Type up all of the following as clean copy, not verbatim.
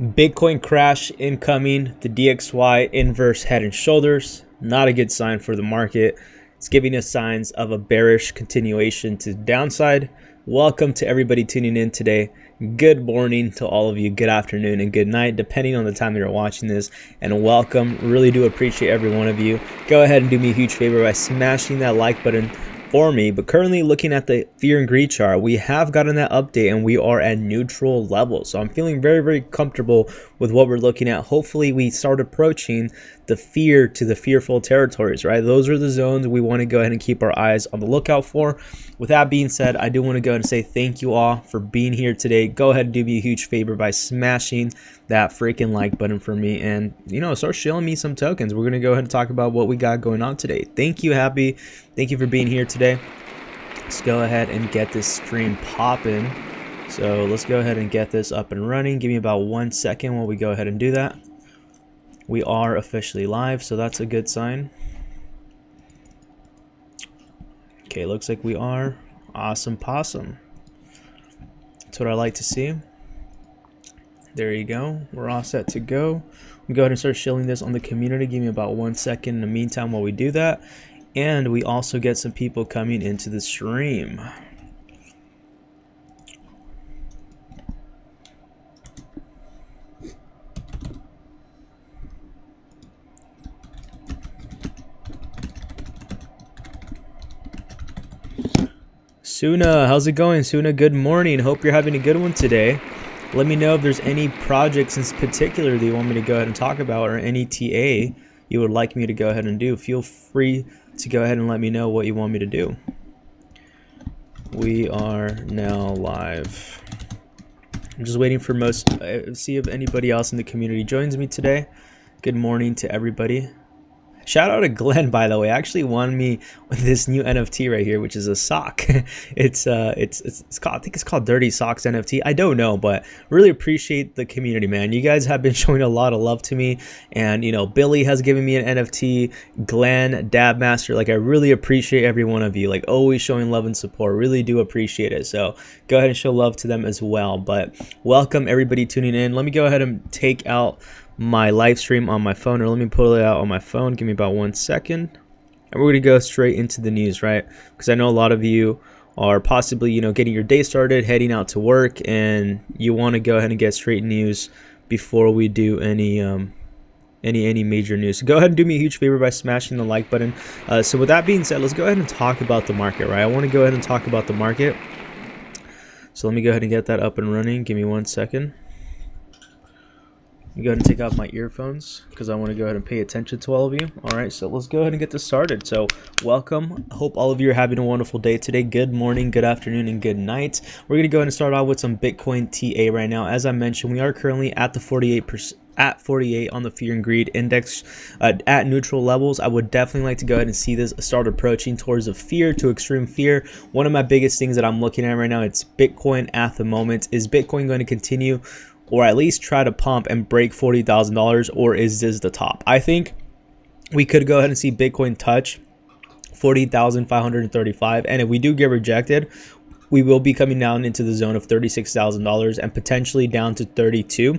Bitcoin crash incoming, the DXY inverse head and shoulders. Not a good sign for the market. It's giving us signs of a bearish continuation to the downside. Welcome to everybody tuning in today. Good morning to all of you, good afternoon and good night, depending on the time that you're watching this. And welcome, really do appreciate every one of you. Go ahead and do me a huge favor by smashing that like button for me. But currently looking at the fear and greed chart, we have gotten that update and we are at neutral levels. So I'm feeling very comfortable with what we're looking at. Hopefully we start approaching the fear to the fearful territories, right? Those are the zones we want to go ahead and keep our eyes on the lookout for. With that being said, I do want to go ahead and say thank you all for being here today. Go ahead and do me a huge favor by smashing that freaking like button for me and, you know, start showing me some tokens. We're going to go ahead and talk about what we got going on today. Thank you, Happy. Thank you for being here today. Let's go ahead and get this stream popping. So let's go ahead and get this up and running. Give me about 1 second while we go ahead and do that. We are officially live, so that's a good sign. Okay, looks like we are. Awesome possum. That's what I like to see. There you go. We're all set to go. We'll go ahead and start shilling this on the community. Give me about 1 second in the meantime while we do that. And we also get some people coming into the stream. Suna, how's it going? Suna, good morning. Hope you're having a good one today. Let me know if there's any projects in particular that you want me to go ahead and talk about, or any TA you would like me to go ahead and do. Feel free to go ahead and let me know what you want me to do. We are now live. I'm just waiting for see if anybody else in the community joins me today. Good morning to everybody. Shout out to Glenn, by the way. Actually won me with this new NFT right here, which is a sock. It's called, I think it's called Dirty Socks NFT. I don't know, but really appreciate the community, man. You guys have been showing a lot of love to me, and you know, Billy has given me an NFT, Glenn, Dabmaster. Like, I really appreciate every one of you. Like, always showing love and support. Really do appreciate it. So go ahead and show love to them as well. But welcome everybody tuning in. Let me go ahead and take out my live stream on my phone, or let me pull it out on my phone. Give me about 1 second, and we're gonna go straight into the news, right? Because I know a lot of you are possibly, you know, getting your day started, heading out to work, and you want to go ahead and get straight news before we do any major news. So go ahead and do me a huge favor by smashing the like button. So with that being said, let's go ahead and talk about the market, right? I want to go ahead and talk about the market. So let me go ahead and get that up and running. Give me 1 second. Go ahead and take off my earphones because I want to go ahead and pay attention to all of you. All right, so let's go ahead and get this started. So welcome. I hope all of you are having a wonderful day today. Good morning, good afternoon, and good night. We're going to go ahead and start off with some Bitcoin TA right now. As I mentioned, we are currently at the 48%. At 48 on the fear and greed index at neutral levels. I would definitely like to go ahead and see this start approaching towards a fear to extreme fear. One of my biggest things that I'm looking at right now, it's Bitcoin at the moment. Is Bitcoin going to continue, or at least try to pump and break $40,000, or is this the top? I think we could go ahead and see Bitcoin touch 40,535, and if we do get rejected, we will be coming down into the zone of $36,000 and potentially down to 32.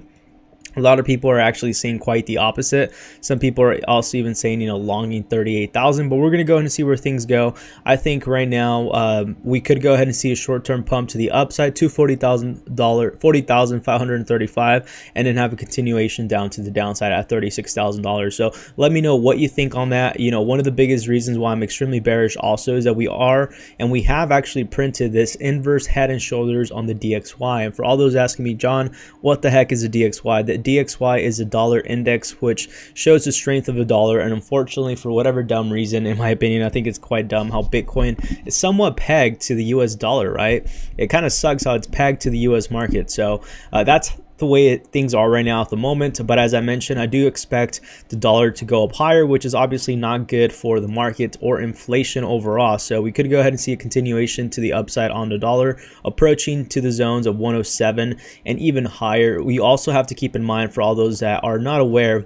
A lot of people are actually saying quite the opposite. Some people are also even saying, you know, longing 38,000, but we're going to go ahead and see where things go. I think right now we could go ahead and see a short-term pump to the upside to $40,535, and then have a continuation down to the downside at $36,000. So let me know what you think on that. You know, one of the biggest reasons why I'm extremely bearish also is that we have actually printed this inverse head and shoulders on the DXY. And for all those asking me, John, what the heck is a DXY? The DXY is a dollar index, which shows the strength of the dollar. And unfortunately, for whatever dumb reason, in my opinion, I think it's quite dumb how Bitcoin is somewhat pegged to the US dollar, right? It kind of sucks how it's pegged to the US market. So that's the way things are right now at the moment. But as I mentioned, I do expect the dollar to go up higher, which is obviously not good for the market or inflation overall. So we could go ahead and see a continuation to the upside on the dollar, approaching to the zones of 107 and even higher. We also have to keep in mind, for all those that are not aware,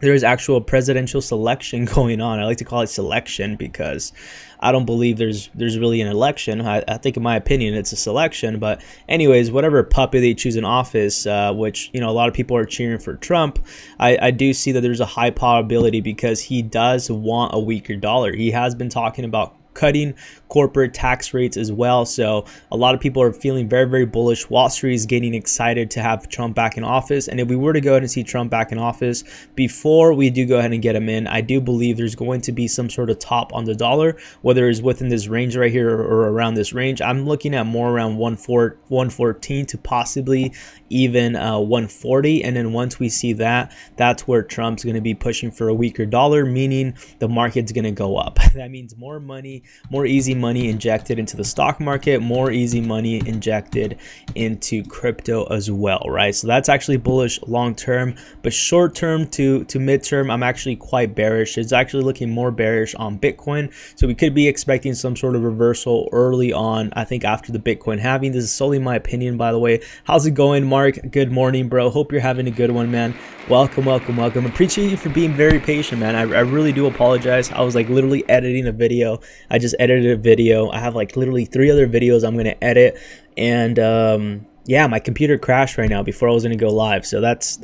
there is actual presidential selection going on. I like to call it selection because I don't believe there's really an election. I think in my opinion it's a selection. But anyways, whatever puppet they choose in office, which, you know, a lot of people are cheering for Trump, I do see that there's a high probability because he does want a weaker dollar. He has been talking about cutting corporate tax rates as well. So a lot of people are feeling very, very bullish. Wall Street is getting excited to have Trump back in office. And if we were to go ahead and see Trump back in office, before we do go ahead and get him in, I do believe there's going to be some sort of top on the dollar, whether it's within this range right here or around this range. I'm looking at more around 114 to possibly even 140. And then once we see that, that's where Trump's going to be pushing for a weaker dollar, meaning the market's going to go up. That means more money, more easy money injected into the stock market, more easy money injected into crypto as well, right? So that's actually bullish long term, but short term to midterm, I'm actually quite bearish. It's actually looking more bearish on Bitcoin. So we could be expecting some sort of reversal early on, I think after the Bitcoin halving. This is solely my opinion, by the way. How's it going, Mark? Good morning, bro. Hope you're having a good one, man. Welcome, welcome, welcome. Appreciate you for being very patient, man. I really do apologize. I was like literally editing a video. I just edited a video. I have like literally 3 other videos I'm going to edit. And yeah, my computer crashed right now before I was going to go live. So that's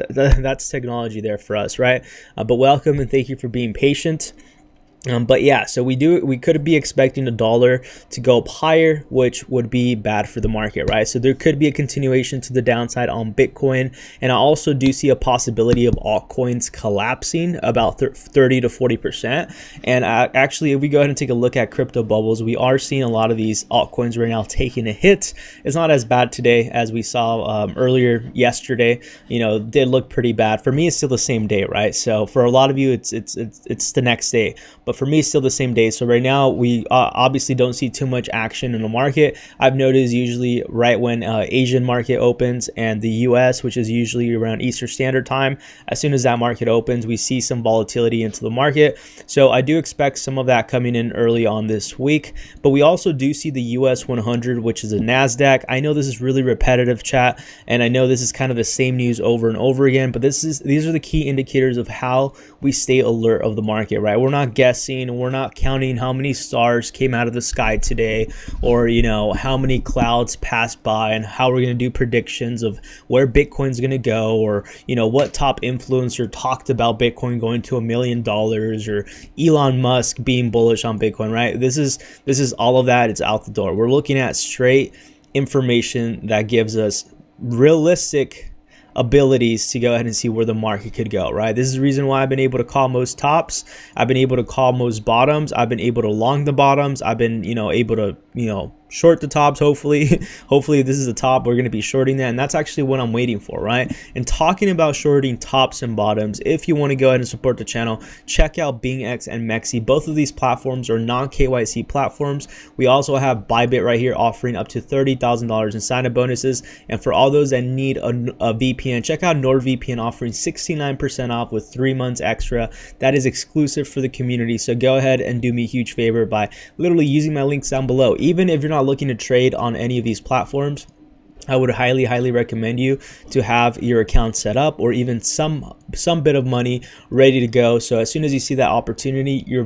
technology there for us, right? But welcome and thank you for being patient. But yeah, so we could be expecting the dollar to go up higher, which would be bad for the market, right? So there could be a continuation to the downside on Bitcoin. And I also do see a possibility of altcoins collapsing about 30 to 40%. And actually, if we go ahead and take a look at crypto bubbles, we are seeing a lot of these altcoins right now taking a hit. It's not as bad today as we saw earlier yesterday. You know, it did look pretty bad. For me, it's still the same day, right? So for a lot of you, it's the next day. But for me, it's still the same day. So right now, we obviously don't see too much action in the market. I've noticed usually right when Asian market opens and the US, which is usually around Eastern Standard Time, as soon as that market opens, we see some volatility into the market. So I do expect some of that coming in early on this week. But we also do see the US 100, which is a NASDAQ. I know this is really repetitive, chat, and I know this is kind of the same news over and over again, but these are the key indicators of how we stay alert of the market, right? We're not guessing. We're not counting how many stars came out of the sky today, or, you know, how many clouds passed by, and how we're going to do predictions of where Bitcoin's going to go, or, you know, what top influencer talked about Bitcoin going to $1 million, or Elon Musk being bullish on Bitcoin, right? This is all of that. It's out the door. We're looking at straight information that gives us realistic abilities to go ahead and see where the market could go, right? This is the reason why I've been able to call most tops. I've been able to call most bottoms. I've been able to long the bottoms. I've been, you know, able to, you know, short the tops. Hopefully if this is the top, we're going to be shorting that, and that's actually what I'm waiting for, right? And talking about shorting tops and bottoms, if you want to go ahead and support the channel, check out BingX and MEXC. Both of these platforms are non-KYC platforms. We also have Bybit right here offering up to $30,000 in sign-up bonuses. And for all those that need a VPN, check out NordVPN offering 69% off with 3 months extra. That is exclusive for the community. So go ahead and do me a huge favor by literally using my links down below. Even if you're not looking to trade on any of these platforms, I would highly recommend you to have your account set up, or even some bit of money ready to go. So as soon as you see that opportunity, you're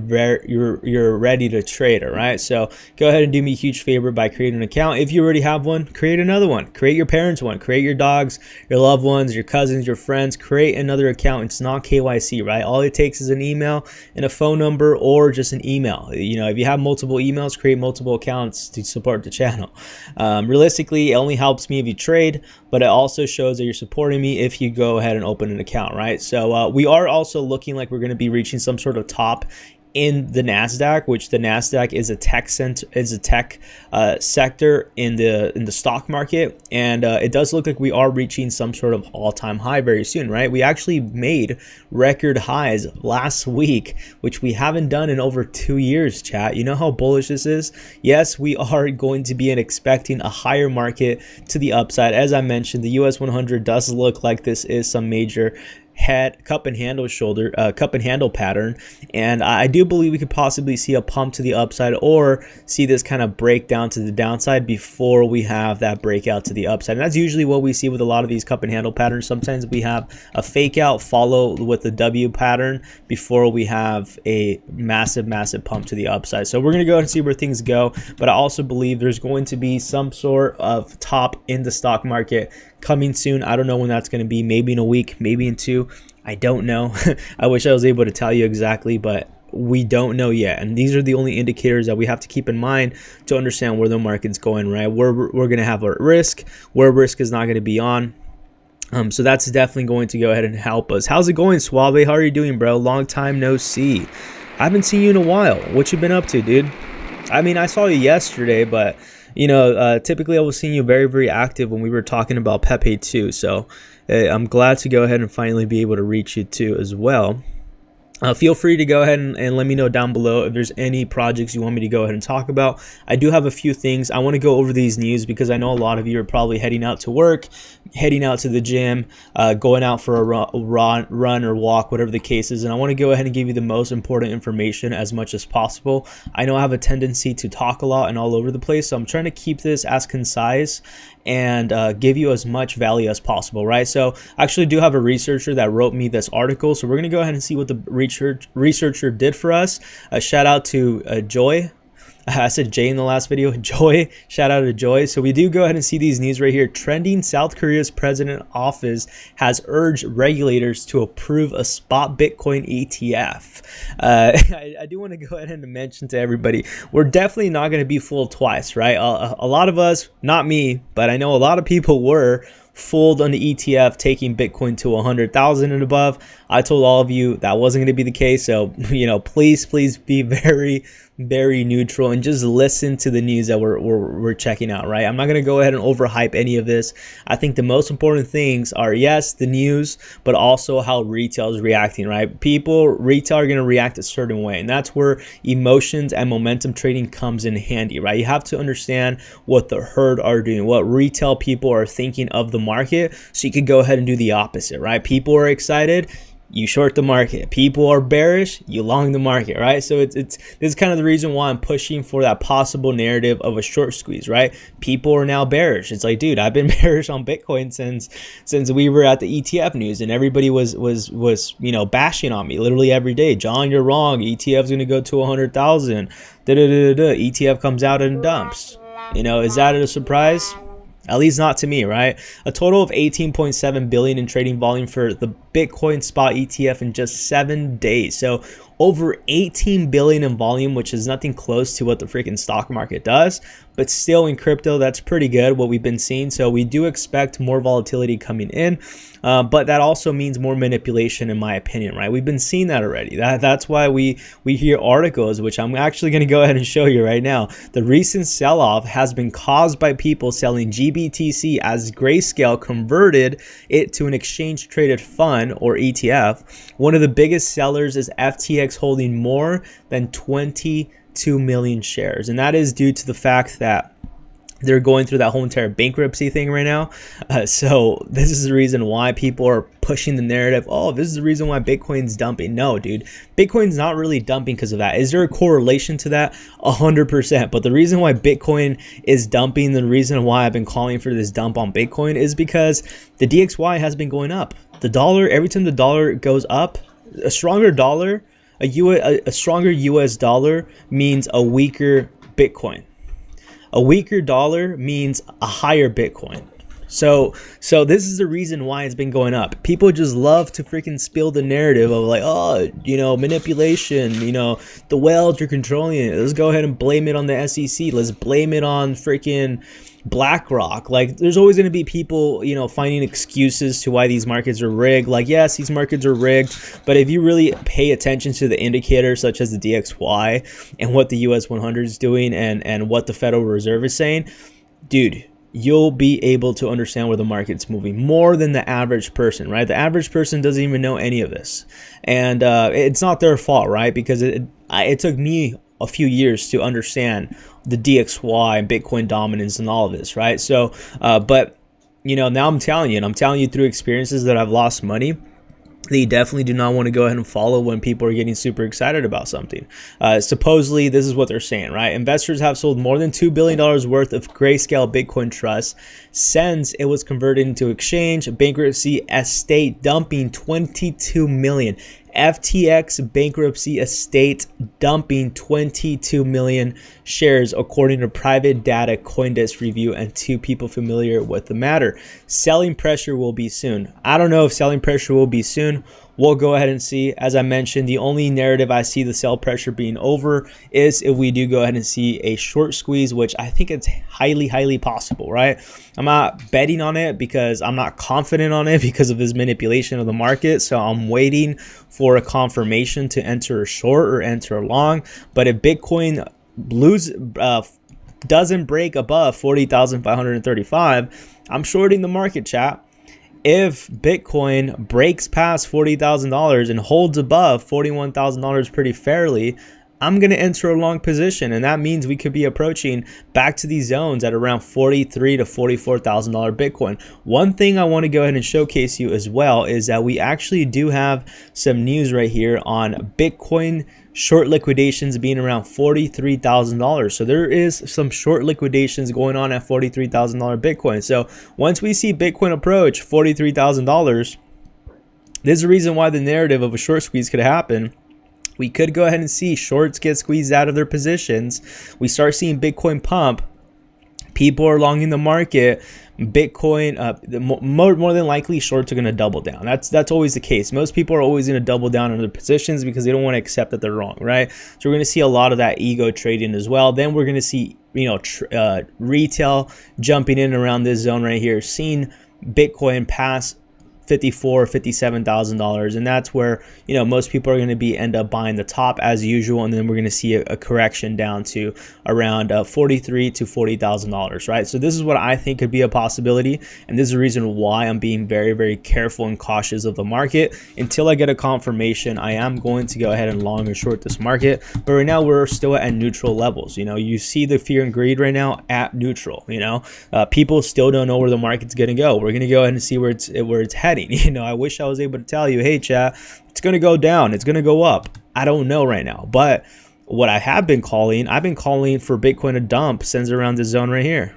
ready to trade. All right. So go ahead and do me a huge favor by creating an account. If you already have one, create another one. Create your parents' one. Create your dogs, your loved ones, your cousins, your friends. Create another account. It's not KYC, right? All it takes is an email and a phone number, or just an email. You know, if you have multiple emails, create multiple accounts to support the channel. Realistically, it only helps me if you trade, but it also shows that you're supporting me if you go ahead and open an account, right? So we are also looking like we're going to be reaching some sort of top in the NASDAQ, which the NASDAQ is a tech sector in the stock market, and it does look like we are reaching some sort of all-time high very soon, right? We actually made record highs last week, which we haven't done in over 2 years, chat. You know how bullish this is? Yes, we are going to be expecting a higher market to the upside. As I mentioned, the US 100 does look like this is some major cup and handle pattern, and I do believe we could possibly see a pump to the upside or see this kind of break down to the downside before we have that breakout to the upside. And that's usually what we see with a lot of these cup and handle patterns. Sometimes we have a fake out follow with the W pattern before we have a massive pump to the upside. So we're going to go ahead and see where things go, but I also believe there's going to be some sort of top in the stock market coming soon. I don't know when that's going to be, maybe in a week, maybe in 2. I don't know. I wish I was able to tell you exactly, but we don't know yet. And these are the only indicators that we have to keep in mind to understand where the market's going, right? Where we're going to have a risk, where risk is not going to be on. So that's definitely going to go ahead and help us. How's it going, Suave? How are you doing, bro? Long time no see. I haven't seen you in a while. What you been up to, dude? I mean, I saw you yesterday, but you know, typically I was seeing you very active when we were talking about Pepe too. So I'm glad to go ahead and finally be able to reach you too as well. Feel free to go ahead and let me know down below if there's any projects you want me to go ahead and talk about. I do have a few things. I want to go over these news because I know a lot of you are probably heading out to work, heading out to the gym, going out for a run or walk, whatever the case is. And I want to go ahead and give you the most important information as much as possible. I know I have a tendency to talk a lot and all over the place, so I'm trying to keep this as concise and give you as much value as possible, right? So I actually do have a researcher that wrote me this article, so we're going to go ahead and see what the researcher did for us. Shout out to Joy. I said Jay in the last video. Joy. Shout out to Joy. So we do go ahead and see these news right here. Trending: South Korea's president office has urged regulators to approve a spot Bitcoin ETF. I do want to go ahead and mention to everybody, we're definitely not going to be fooled twice, right? A lot of us, not me, but I know a lot of people were fooled on the ETF taking Bitcoin to 100,000 and above. I told all of you that wasn't going to be the case. So, you know, please be very neutral and just listen to the news that we're checking out, right? I'm not going to go ahead and overhype any of this. I think the most important things are, yes, the news, but also how retail is reacting, right? Retail are going to react a certain way, and that's where emotions and momentum trading comes in handy, right? You have to understand what the herd are doing, what retail people are thinking of the market, so you could go ahead and do the opposite, right? People are excited, you short the market. People are bearish, you long the market, right? So this is kind of the reason why I'm pushing for that possible narrative of a short squeeze, right? People are now bearish. It's like, dude, I've been bearish on Bitcoin since we were at the ETF news, and everybody was you know, bashing on me literally every day. John, you're wrong. ETF's gonna go to 100,000. ETF comes out and dumps. You know, is that a surprise? At least not to me, right? A total of 18.7 billion in trading volume for the Bitcoin spot ETF in just 7 days. So over 18 billion in volume, which is nothing close to what the freaking stock market does, but still in crypto, that's pretty good what we've been seeing. So we do expect more volatility coming in, but that also means more manipulation, in my opinion, right? We've been seeing that already. That's why we hear articles, which I'm actually going to go ahead and show you right now. The recent sell-off has been caused by people selling GBTC as Grayscale converted it to an exchange traded fund or ETF. One of the biggest sellers is FTX, holding more than 22 million shares, and that is due to the fact that they're going through that whole entire bankruptcy thing right now. So this is the reason why people are pushing the narrative, oh, this is the reason why Bitcoin's dumping. No, dude, Bitcoin's not really dumping because of that. Is there a correlation to that? 100%. But the reason why Bitcoin is dumping, the reason why I've been calling for this dump on Bitcoin is because the DXY has been going up. The dollar, every time the dollar goes up, a stronger dollar, a stronger US dollar means a weaker Bitcoin. A weaker dollar means a higher Bitcoin. So this is the reason why it's been going up. People just love to freaking spill the narrative of like, oh, you know, manipulation, you know, the whales are controlling it. Let's go ahead and blame it on the SEC. Let's blame it on freaking BlackRock. Like, there's always going to be people, you know, finding excuses to why these markets are rigged. Like, yes, these markets are rigged, but if you really pay attention to the indicators such as the DXY and what the US 100 is doing and what the Federal Reserve is saying, dude, you'll be able to understand where the market's moving more than the average person, right? The average person doesn't even know any of this, and it's not their fault, right? Because it took me a few years to understand the DXY and Bitcoin dominance and all of this, right? So, but you know, now I'm telling you through experiences that I've lost money. that you definitely do not want to go ahead and follow when people are getting super excited about something. Supposedly, this is what they're saying, right? Investors have sold more than $2 billion worth of Grayscale Bitcoin Trust since it was converted into exchange. Bankruptcy estate dumping 22 million. FTX bankruptcy estate dumping 22 million shares, according to private data CoinDesk review and 2 people familiar with the matter. Selling pressure will be soon. I don't know if selling pressure will be soon. We'll go ahead and see. As I mentioned, the only narrative I see the sell pressure being over is if we do go ahead and see a short squeeze, which I think it's highly possible, right? I'm not betting on it because I'm not confident on it because of this manipulation of the market. So I'm waiting for a confirmation to enter a short or enter a long. But if Bitcoin doesn't break above 40,535, I'm shorting the market, chat. If Bitcoin breaks past $40,000 and holds above $41,000 pretty fairly, I'm going to enter a long position, and that means we could be approaching back to these zones at around $43,000 to $44,000 Bitcoin. One thing I want to go ahead and showcase you as well is that we actually do have some news right here on Bitcoin short liquidations being around $43,000. So there is some short liquidations going on at $43,000 Bitcoin. So once we see Bitcoin approach $43,000, there's a reason why the narrative of a short squeeze could happen. We could go ahead and see shorts get squeezed out of their positions. We start seeing Bitcoin pump. People are longing the market. Bitcoin, more than likely, shorts are going to double down. That's always the case. Most people are always going to double down on their positions because they don't want to accept that they're wrong, right? So we're going to see a lot of that ego trading as well. Then we're going to see, retail jumping in around this zone right here, seeing Bitcoin pass $57,000, and that's where most people are going to be end up buying the top as usual, and then we're going to see a correction down to around $43,000 to $40,000, right? So this is what I think could be a possibility, and this is the reason why I'm being very careful and cautious of the market. Until I get a confirmation, I am going to go ahead and long or short this market, but right now we're still at neutral levels. You see the fear and greed right now at neutral. People still don't know where the market's going to go. We're going to go ahead and see where it's heading. I wish I was able to tell you, hey chat, it's going to go down, it's going to go up. I don't know right now, but what I've been calling for Bitcoin to dump since around this zone right here.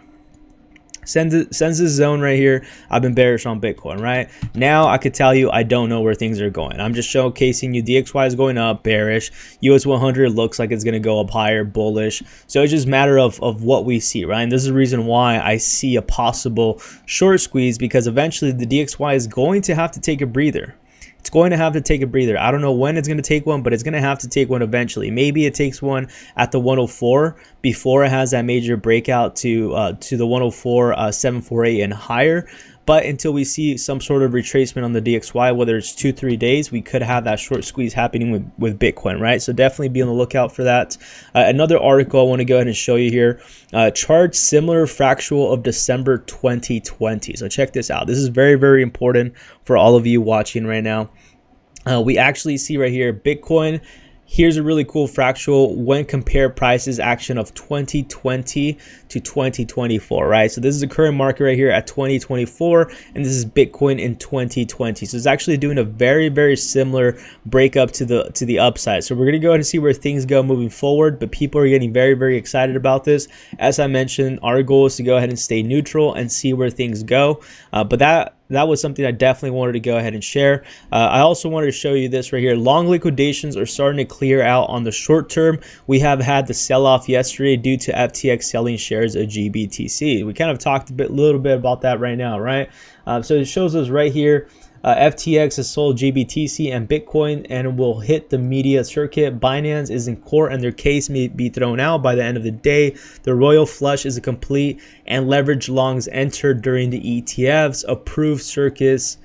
Since this zone right here, I've been bearish on Bitcoin, right? Now I could tell you I don't know where things are going. I'm just showcasing you DXY is going up, bearish. US 100 looks like it's going to go up higher, bullish. So it's just a matter of what we see, right? And this is the reason why I see a possible short squeeze, because eventually the DXY is going to have to take a breather. It's going to have to take a breather. I don't know when it's going to take one, but it's going to have to take one eventually. Maybe it takes one at the 104 before it has that major breakout to the 104, 748 and higher. But until we see some sort of retracement on the DXY, whether it's 2-3 days, we could have that short squeeze happening with Bitcoin, right? So definitely be on the lookout for that. Another article I want to go ahead and show you here. Chart similar fractional of December 2020. So check this out. This is very important for all of you watching right now. We actually see right here Bitcoin. Here's a really cool fractal when compare prices action of 2020 to 2024, right? So this is the current market right here at 2024, and this is Bitcoin in 2020. So it's actually doing a very similar breakup to the upside. So we're gonna go ahead and see where things go moving forward, but people are getting very excited about this. As I mentioned, our goal is to go ahead and stay neutral and see where things go. But that was something I definitely wanted to go ahead and share. I also wanted to show you this right here. Long liquidations are starting to clear out on the short term. We have had the sell-off yesterday due to FTX selling shares of GBTC. We kind of talked a little bit about that right now, right? So it shows us right here. FTX has sold GBTC and Bitcoin and will hit the media circuit. Binance is in court and their case may be thrown out by the end of the day. The royal flush is complete and leverage longs entered during the ETFs. Approved circuits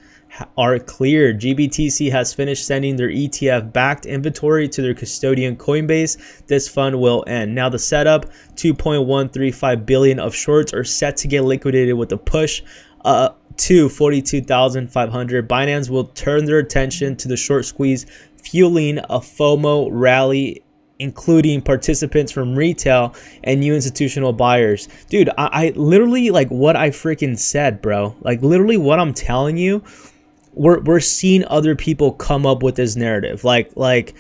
are cleared. GBTC has finished sending their ETF backed inventory to their custodian Coinbase. This fund will end. Now the setup, 2.135 billion of shorts are set to get liquidated with a push to 42,500. Binance will turn their attention to the short squeeze, fueling a FOMO rally, including participants from retail and new institutional buyers. Dude, I literally, like what I freaking said, bro. Like literally what I'm telling you, we're seeing other people come up with this narrative. Like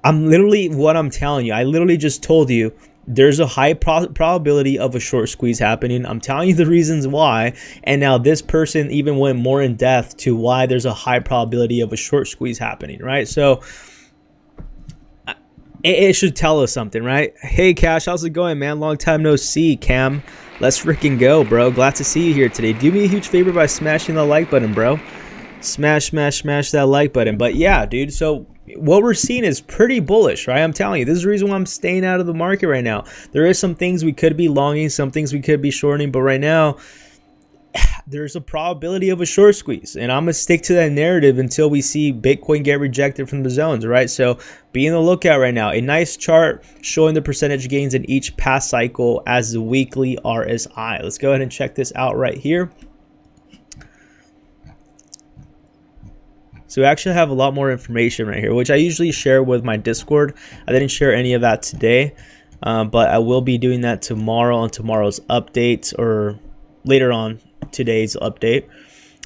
I'm literally, what I'm telling you, I literally just told you there's a high probability of a short squeeze happening. I'm telling you the reasons why, and now this person even went more in depth to why there's a high probability of a short squeeze happening, right? So it should tell us something, right? Hey Cash, how's it going, man? Long time no see. Cam, let's freaking go, bro. Glad to see you here today. Do me a huge favor by smashing the like button, bro. Smash that like button. But yeah, dude, so what we're seeing is pretty bullish, right? I'm telling you, this is the reason why I'm staying out of the market right now. There is some things we could be longing, some things we could be shorting, but right now there's a probability of a short squeeze, and I'm gonna stick to that narrative until we see Bitcoin get rejected from the zones, right? So be on the lookout right now. A nice chart showing the percentage gains in each past cycle as the weekly RSI. Let's go ahead and check this out right here. So we actually have a lot more information right here, which I usually share with my Discord. I didn't share any of that today, but I will be doing that tomorrow on tomorrow's update, or later on today's update.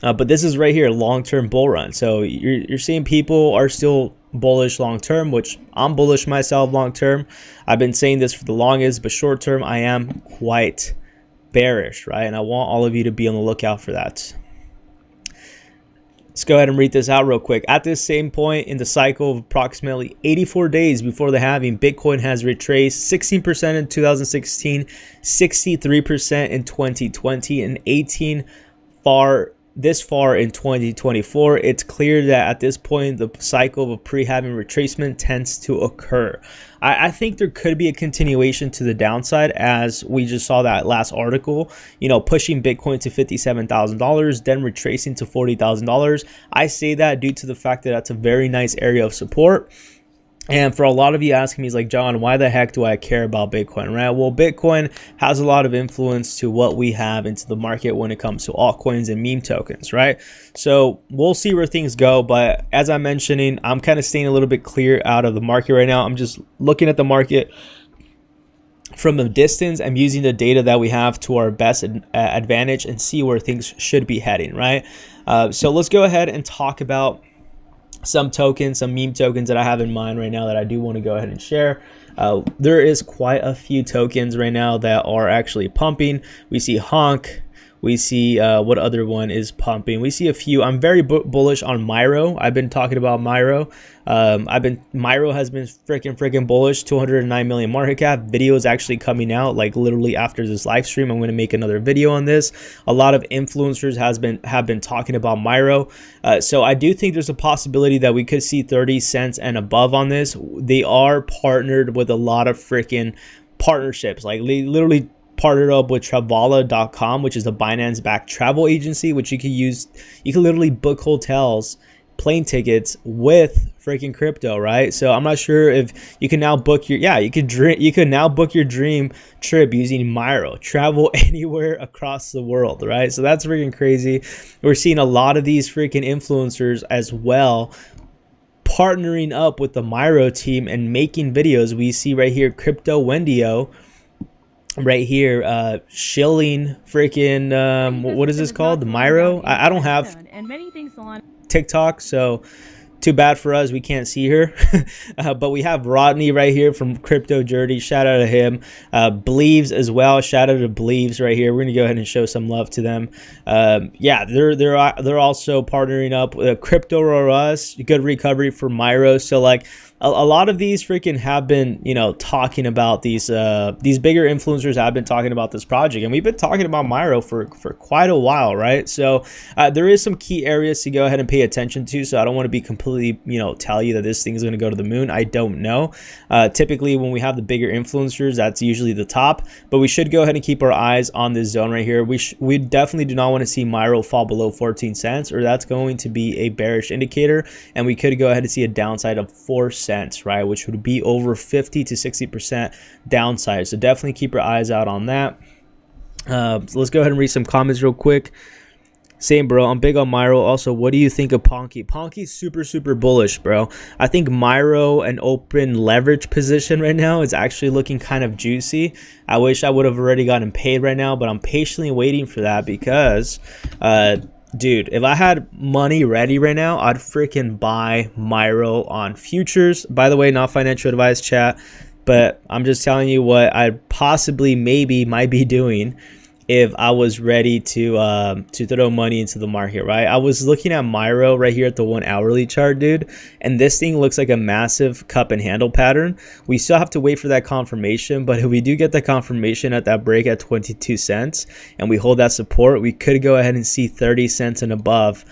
But this is right here, long-term bull run. So you're seeing people are still bullish long-term, which I'm bullish myself long-term. I've been saying this for the longest, but short-term I am quite bearish, right? And I want all of you to be on the lookout for that. Let's go ahead and read this out real quick. At this same point in the cycle of approximately 84 days before the halving, Bitcoin has retraced 16% in 2016, 63% in 2020, and 18% this far in 2024. It's clear that at this point the cycle of a pre-halving retracement tends to occur. I think there could be a continuation to the downside, as we just saw that last article, you know, pushing Bitcoin to $57,000, then retracing to $40,000. I say that due to the fact that that's a very nice area of support. And for a lot of you asking me, like, John, why the heck do I care about Bitcoin, right? Well, Bitcoin has a lot of influence to what we have into the market when it comes to altcoins and meme tokens, right? So we'll see where things go. But as I'm mentioning, I'm kind of staying a little bit clear out of the market right now. I'm just looking at the market from a distance. I'm using the data that we have to our best advantage and see where things should be heading, right? So let's go ahead and talk about some tokens, some meme tokens that I have in mind right now that I do want to go ahead and share. There is quite a few tokens right now that are actually pumping. We see Honk. We see what other one is pumping. We see a few. I'm very bullish on Myro. I've been talking about Myro. Myro has been freaking bullish. 209 million market cap. Video is actually coming out like literally after this live stream. I'm going to make another video on this. A lot of influencers have been talking about Myro. So I do think there's a possibility that we could see 30 cents and above on this. They are partnered with a lot of freaking partnerships. Like literally partnered up with Travala.com, which is a Binance-backed travel agency, which you can use. You can literally book hotels, plane tickets with freaking crypto, right? So I'm not sure if you can now book your you could now book your dream trip using Myro. Travel anywhere across the world, right? So that's freaking crazy. We're seeing a lot of these freaking influencers as well partnering up with the Myro team and making videos. We see right here Crypto Wendio right here shilling freaking what is this called, the Myro. I don't have TikTok, so too bad for us, we can't see her. But we have Rodney right here from Crypto Journey. Shout out to him. Believes as well. Shout out to Believes right here. We're gonna go ahead and show some love to them. Yeah, they're also partnering up with Crypto or Us. Good recovery for Myro. So like a lot of these freaking have been, you know, talking about these bigger influencers have been talking about this project, and we've been talking about Myro for quite a while, right? So there is some key areas to go ahead and pay attention to. So I don't want to be completely, you know, tell you that this thing is going to go to the moon. I don't know. Typically when we have the bigger influencers, that's usually the top, but we should go ahead and keep our eyes on this zone right here. We definitely do not want to see Myro fall below 14 cents, or that's going to be a bearish indicator, and we could go ahead and see a downside of 4 cents, right, which would be over 50 to 60% downside. So definitely keep your eyes out on that. So let's go ahead and read some comments real quick. Same, bro. I'm big on Myro. Also, what do you think of Ponky? Ponky's super bullish, bro. I think Myro, an open leverage position right now, is actually looking kind of juicy. I wish I would have already gotten paid right now, but I'm patiently waiting for that because dude, if I had money ready right now, I'd freaking buy Myro on futures. By the way, not financial advice, chat, but I'm just telling you what I possibly maybe might be doing if I was ready to throw money into the market, right? I was looking at Myro right here at the 1 hourly chart, dude, and this thing looks like a massive cup and handle pattern. We still have to wait for that confirmation, but if we do get the confirmation at that break at 22 cents and we hold that support, we could go ahead and see 30 cents and above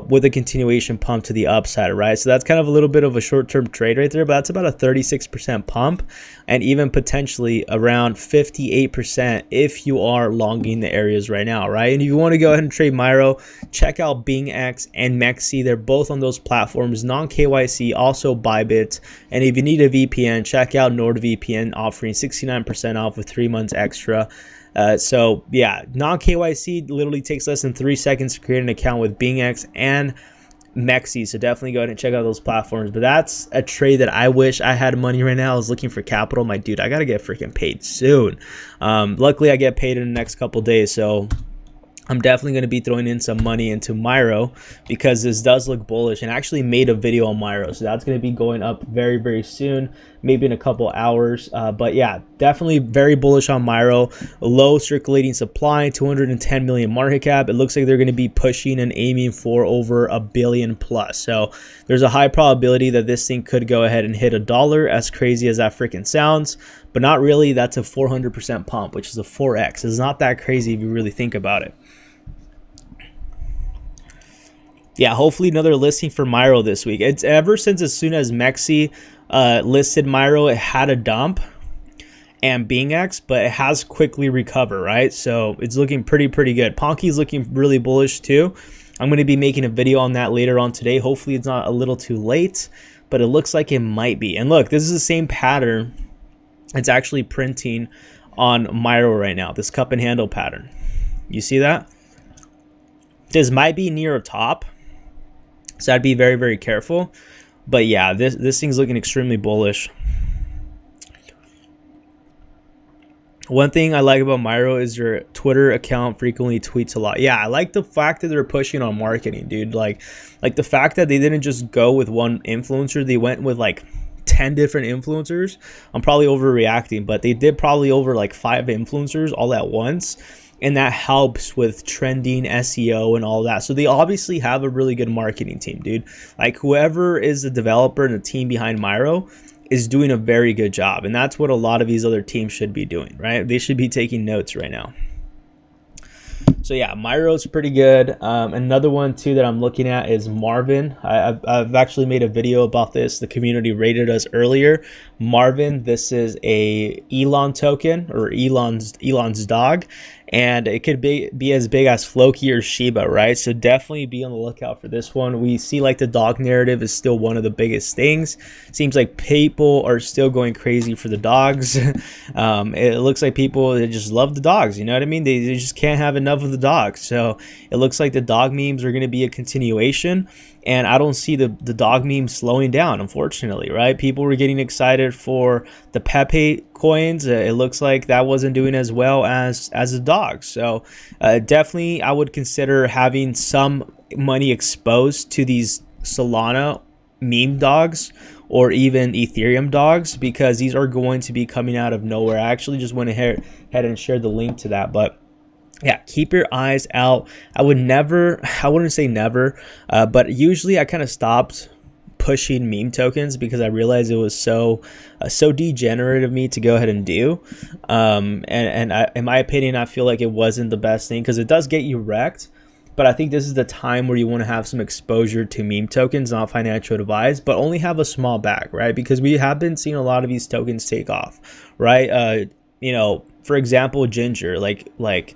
with a continuation pump to the upside, right? So that's kind of a little bit of a short-term trade right there, but that's about a 36% pump and even potentially around 58% if you are longing the areas right now, right? And if you want to go ahead and trade Myro, check out BingX and MEXC. They're both on those platforms, non-KYC, also Bybit. And if you need a VPN, check out NordVPN, offering 69% off with 3 months extra. So yeah, non-KYC literally takes less than 3 seconds to create an account with BingX and MEXC, so definitely go ahead and check out those platforms. But that's a trade that I wish I had money right now. I was looking for capital. My dude, I gotta get freaking paid soon. Luckily I get paid in the next couple days, so I'm definitely going to be throwing in some money into Myro because this does look bullish, and I actually made a video on Myro, so that's going to be going up very, very soon, maybe in a couple hours. But yeah, definitely very bullish on Myro. Low circulating supply, 210 million market cap. It looks like they're going to be pushing and aiming for over $1 billion plus. So there's a high probability that this thing could go ahead and hit $1, as crazy as that freaking sounds. But not really. That's a 400% pump, which is a 4x. It's not that crazy if you really think about it. Yeah, hopefully another listing for Myro this week. It's ever since as soon as MEXC listed Myro, it had a dump and BingX, but it has quickly recovered, right? So it's looking pretty good. Ponky's looking really bullish too. I'm going to be making a video on that later on today. Hopefully it's not a little too late, but it looks like it might be. And look, this is the same pattern. It's actually printing on Myro right now, this cup and handle pattern. You see that? This might be near a top, so I'd be very, very careful. But yeah, this thing's looking extremely bullish. One thing I like about Myro is their Twitter account frequently tweets a lot. Yeah, I like the fact that they're pushing on marketing, dude. Like the fact that they didn't just go with one influencer, they went with like 10 different influencers. I'm probably overreacting, but they did probably over like 5 influencers all at once. And that helps with trending, SEO, and all that. So they obviously have a really good marketing team, dude. Like whoever is the developer and the team behind Myro is doing a very good job. And that's what a lot of these other teams should be doing, right? They should be taking notes right now. So yeah, Myro's pretty good. Another one too that I'm looking at is Marvin. I've actually made a video about this. The community rated us earlier. Marvin, this is a Elon token, or Elon's dog, and it could be as big as Floki or Shiba, right? So definitely be on the lookout for this one. We see like the dog narrative is still one of the biggest things. Seems like people are still going crazy for the dogs. It looks like people, they just love the dogs, you know what I mean? They just can't have enough of the dogs. So it looks like the dog memes are going to be a continuation, and I don't see the dog memes slowing down, unfortunately, right? People were getting excited for the Pepe coins. It looks like that wasn't doing as well as the dogs. So definitely I would consider having some money exposed to these Solana meme dogs or even Ethereum dogs, because these are going to be coming out of nowhere. I actually just went ahead and shared the link to that, but yeah, keep your eyes out. I wouldn't say never, but usually I kind of stopped pushing meme tokens because I realized it was so degenerate of me to go ahead and do. In my opinion, I feel like it wasn't the best thing because it does get you wrecked. But I think this is the time where you want to have some exposure to meme tokens, not financial advice, but only have a small bag, right? Because we have been seeing a lot of these tokens take off, right? You know, for example, Ginger, like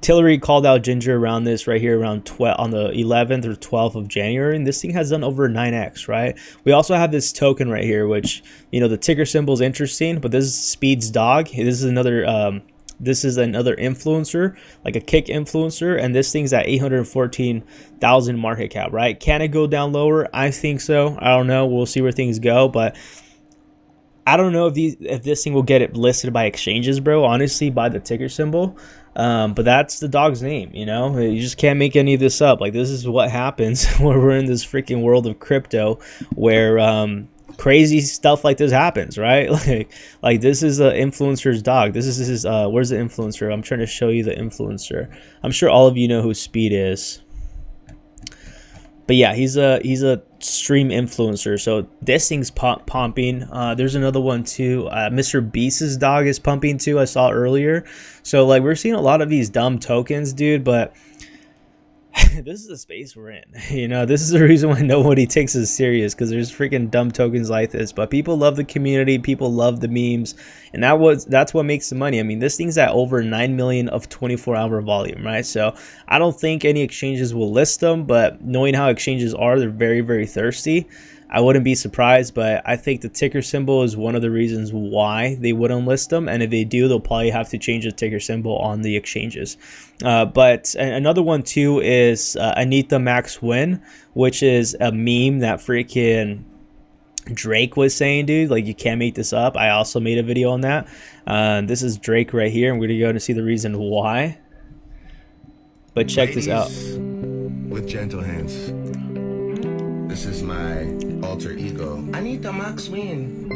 Tillery called out Ginger around this right here around 12 on the 11th or 12th of January, and this thing has done over 9x, right? We also have this token right here, which, you know, the ticker symbol is interesting, but this is Speed's dog. This is another influencer, like a kick influencer, and this thing's at 814,000 market cap, right? Can it go down lower? I think so. I don't know. We'll see where things go, but I don't know if this thing will get it listed by exchanges, bro, honestly, by the ticker symbol. But that's the dog's name, you know. You just can't make any of this up. Like, this is what happens when we're in this freaking world of crypto, where crazy stuff like this happens, right? Like this is an influencer's dog. This is his where's the influencer? I'm trying to show you the influencer. I'm sure all of you know who Speed is. But yeah, he's a stream influencer. So this thing's pumping. There's another one too. Mr. Beast's dog is pumping too. I saw earlier. So like, we're seeing a lot of these dumb tokens, dude. But this is the space we're in. You know, this is the reason why nobody takes us serious, because there's freaking dumb tokens like this. But people love the community, people love the memes, and that's what makes the money. I mean, this thing's at over 9 million of 24-hour volume, right? So I don't think any exchanges will list them, but knowing how exchanges are, they're very, very thirsty. I wouldn't be surprised, but I think the ticker symbol is one of the reasons why they wouldn't list them. And if they do, they'll probably have to change the ticker symbol on the exchanges. But another one too is MEXC, which is a meme that freaking Drake was saying, dude. Like, you can't make this up. I also made a video on that. This is Drake right here. I'm going to go and see the reason why. But check this out. With gentle hands. This is my alter ego. Anita MEXC.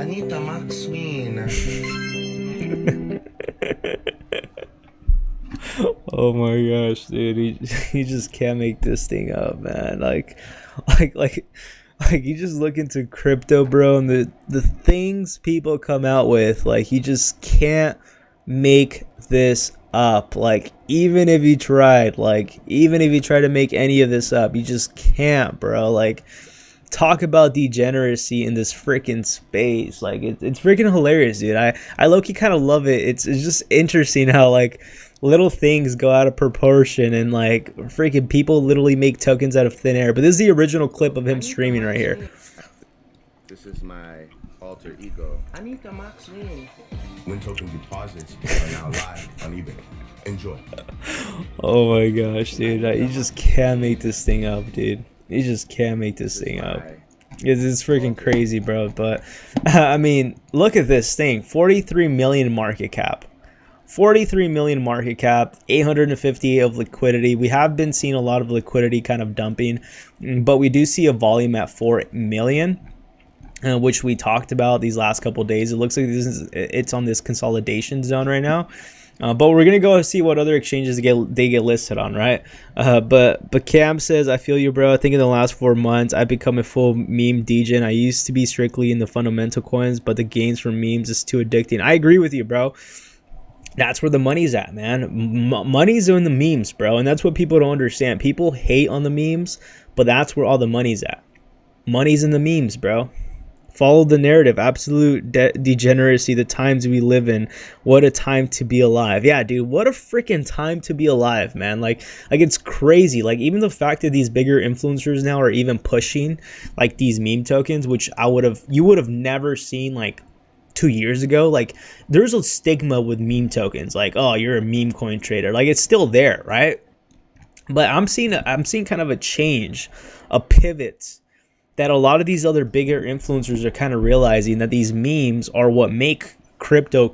Anita MEXC. Oh my gosh, dude, he just can't make this thing up, man. Like you just look into crypto, bro, and the things people come out with, like, you just can't make this up. Like, even if you tried to make any of this up, you just can't, bro. Like, talk about degeneracy in this freaking space. Like, it's freaking hilarious, dude. I low-key kind of love it. It's just interesting how, like, little things go out of proportion, and like, freaking people literally make tokens out of thin air. But this is the original clip of him streaming right here. This is my alter ego. Anita MEXC. When token deposits are now live on eBay. Enjoy. Oh my gosh, dude. You just can't make this thing up, dude. You just can't make this thing up. It's freaking crazy, bro. But I mean, look at this thing. 43 million market cap. 43 million market cap, 850 of liquidity. We have been seeing a lot of liquidity kind of dumping, but we do see a volume at 4 million, which we talked about these last couple of days. It looks like it's on this consolidation zone right now. But we're gonna go see what other exchanges they get listed on, right? But Cam says, I feel you, bro. I think in the last 4 months I've become a full meme degen. I used to be strictly in the fundamental coins, but the gains from memes is too addicting. I agree with you, bro. That's where the money's at, man. Money's in the memes, bro. And that's what people don't understand. People hate on the memes, but that's where all the money's at. Money's in the memes, bro. Follow the narrative. Absolute degeneracy, the times we live in. What a time to be alive. Yeah, dude, what a freaking time to be alive, man. Like it's crazy. Like, even the fact that these bigger influencers now are even pushing like these meme tokens, which you would have never seen like 2 years ago. Like, there's a stigma with meme tokens, like, oh, you're a meme coin trader. Like, it's still there, right? But I'm seeing kind of a change, a pivot, that a lot of these other bigger influencers are kind of realizing that these memes are what make crypto.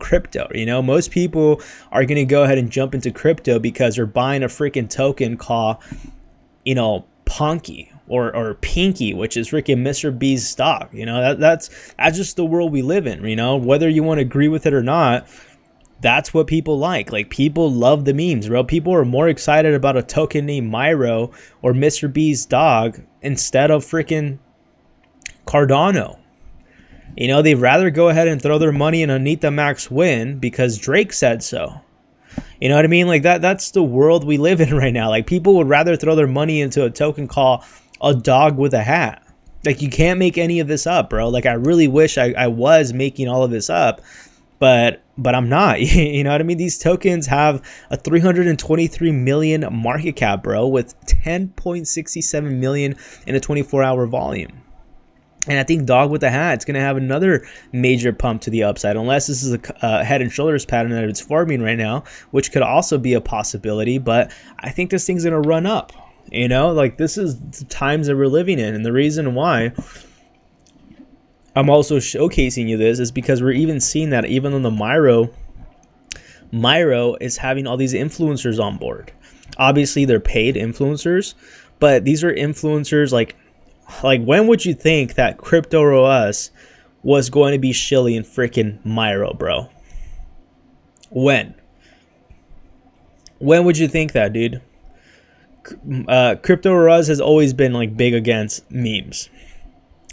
You know, most people are going to go ahead and jump into crypto because they're buying a freaking token called, you know, Ponky or Pinky, which is freaking Mr. B's stock. You know, that's just the world we live in. You know, whether you want to agree with it or not, that's what people like. Like, people love the memes, bro. People are more excited about a token named Myro or Mr. B's dog instead of freaking Cardano. You know, they'd rather go ahead and throw their money in Anita MEXC because Drake said so. You know what I mean? Like, that's the world we live in right now. Like, people would rather throw their money into a token called a dog with a hat. Like, you can't make any of this up, bro. Like, I really wish I was making all of this up, but I'm not. You know what I mean? These tokens have a 323 million market cap, bro, with 10.67 million in a 24-hour volume. And I think dog with a hat, it's going to have another major pump to the upside, unless this is a head and shoulders pattern that it's forming right now, which could also be a possibility. But I think this thing's going to run up. You know, like, this is the times that we're living in. And the reason why I'm also showcasing you this is because we're even seeing that even on the Myro is having all these influencers on board. Obviously, they're paid influencers, but these are influencers like when would you think that Crypto Us was going to be shilling freaking Myro, bro? When would you think that, dude? Crypto Us has always been like big against memes,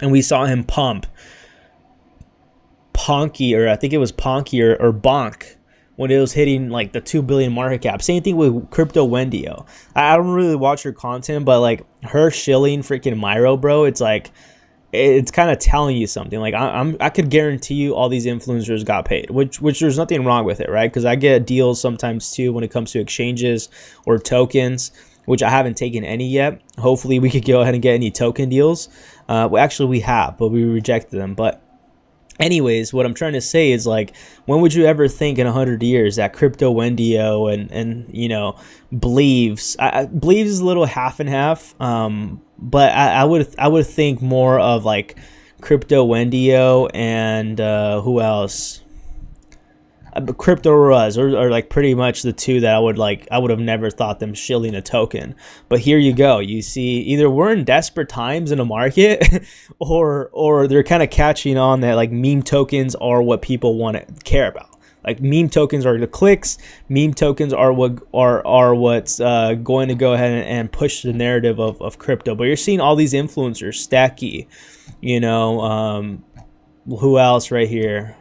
and we saw him pump Ponky, or I think it was Ponky or Bonk, when it was hitting like the 2 billion market cap. Same thing with Crypto Wendio. I don't really watch her content, but like her shilling freaking Myro, bro, it's like, it's kind of telling you something. Like I could guarantee you all these influencers got paid, which there's nothing wrong with it, right? Because I get deals sometimes too when it comes to exchanges or tokens, which I haven't taken any yet. Hopefully we could go ahead and get any token deals. Well, actually we have, but we rejected them. But anyways, what I'm trying to say is, like, when would you ever think in 100 years that Crypto Wendio and you know, believes is a little half and half, but I would think more of like Crypto Wendio and who else? Crypto Ruz are like pretty much the two that I would have never thought them shilling a token. But here you go. You see, either we're in desperate times in a market or they're kind of catching on that like meme tokens are what people want to care about. Like meme tokens are the clicks. Meme tokens are what's going to go ahead and push the narrative of crypto. But you're seeing all these influencers, Stacky, you know, who else right here?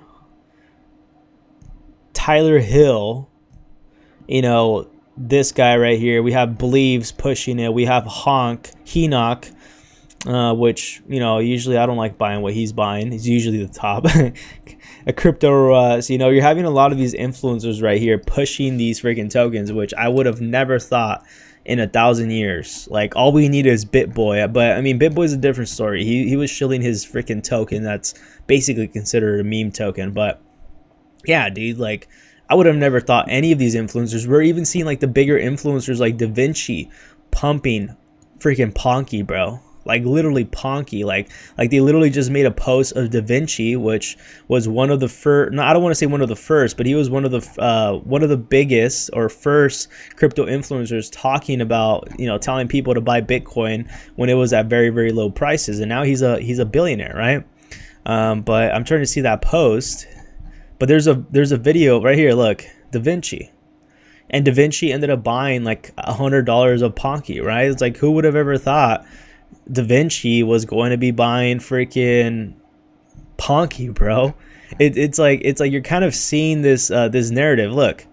Tyler Hill, you know, this guy right here. We have Believes pushing it. We have Henoch, which, you know, usually I don't like buying what he's buying. He's usually the top. A Crypto, you know, you're having a lot of these influencers right here pushing these freaking tokens, which I would have never thought in 1,000 years. Like, all we need is BitBoy. But I mean, BitBoy's a different story. He was shilling his freaking token that's basically considered a meme token. But yeah, dude, like, I would have never thought any of these influencers. We're even seeing like the bigger influencers like Da Vinci pumping freaking Ponky, bro. Like literally Ponky. Like they literally just made a post of Da Vinci, which was one of the first. No, I don't want to say one of the first, but he was one of the biggest or first crypto influencers talking about, you know, telling people to buy Bitcoin when it was at very, very low prices, and now he's a billionaire, right? But I'm trying to see that post. But there's a video right here. Look, Da Vinci, and Da Vinci ended up buying like $100 of Ponky, right? It's like, who would have ever thought Da Vinci was going to be buying freaking Ponky, bro? It's like you're kind of seeing this this narrative. Look,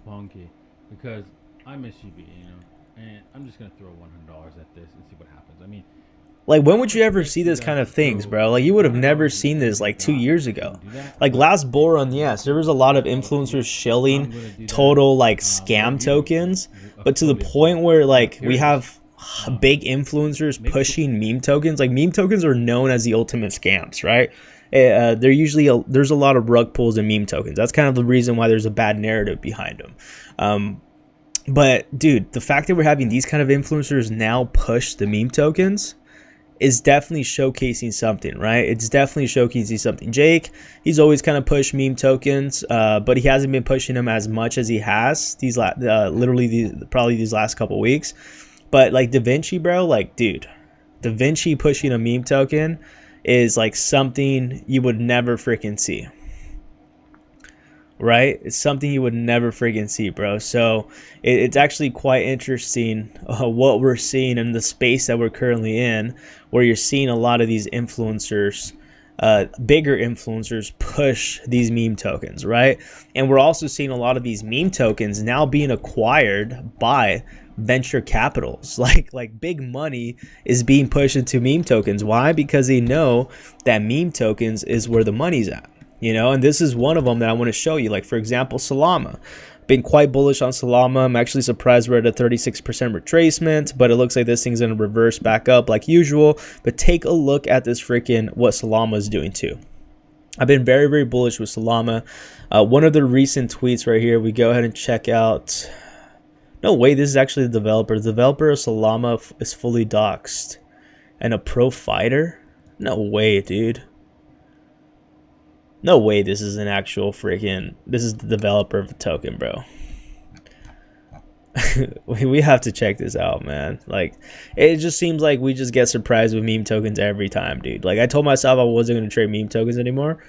Ponky, because I'm SUB, you know, and I'm just gonna throw $100 at this and see what happens. I mean, like, when would you ever see this kind of things, bro? Like, you would have never seen this like 2 years ago. Like last bull run, yes, there was a lot of influencers shilling total like scam tokens, but to the point where like we have big influencers pushing meme tokens. Like, meme tokens are known as the ultimate scams, right? They're usually there's a lot of rug pulls in meme tokens. That's kind of the reason why there's a bad narrative behind them. But dude, the fact that we're having these kind of influencers now push the meme tokens is definitely showcasing something, right? It's definitely showcasing something. Jake, he's always kind of pushed meme tokens, but he hasn't been pushing them as much as he has probably these last couple weeks. But like Da Vinci, bro, like, dude, Da Vinci pushing a meme token is like something you would never freaking see, right? It's something you would never freaking see, bro. So it's actually quite interesting what we're seeing in the space that we're currently in, where you're seeing a lot of these influencers, bigger influencers, push these meme tokens, right? And we're also seeing a lot of these meme tokens now being acquired by venture capitals. Like big money is being pushed into meme tokens. Why? Because they know that meme tokens is where the money's at. You know, and this is one of them that I want to show you. Like, for example, Solana. Been quite bullish on Solana. I'm actually surprised we're at a 36% retracement, but it looks like this thing's going to reverse back up like usual. But take a look at this freaking what Solana is doing too. I've been very, very bullish with Solana. One of the recent tweets right here, we go ahead and check out. No way, this is actually the developer. The developer of Solana is fully doxxed. And a pro fighter? No way, dude. No way this is an actual freaking... This is the developer of the token, bro. We have to check this out, man. Like, it just seems like we just get surprised with meme tokens every time, dude. Like, I told myself I wasn't going to trade meme tokens anymore.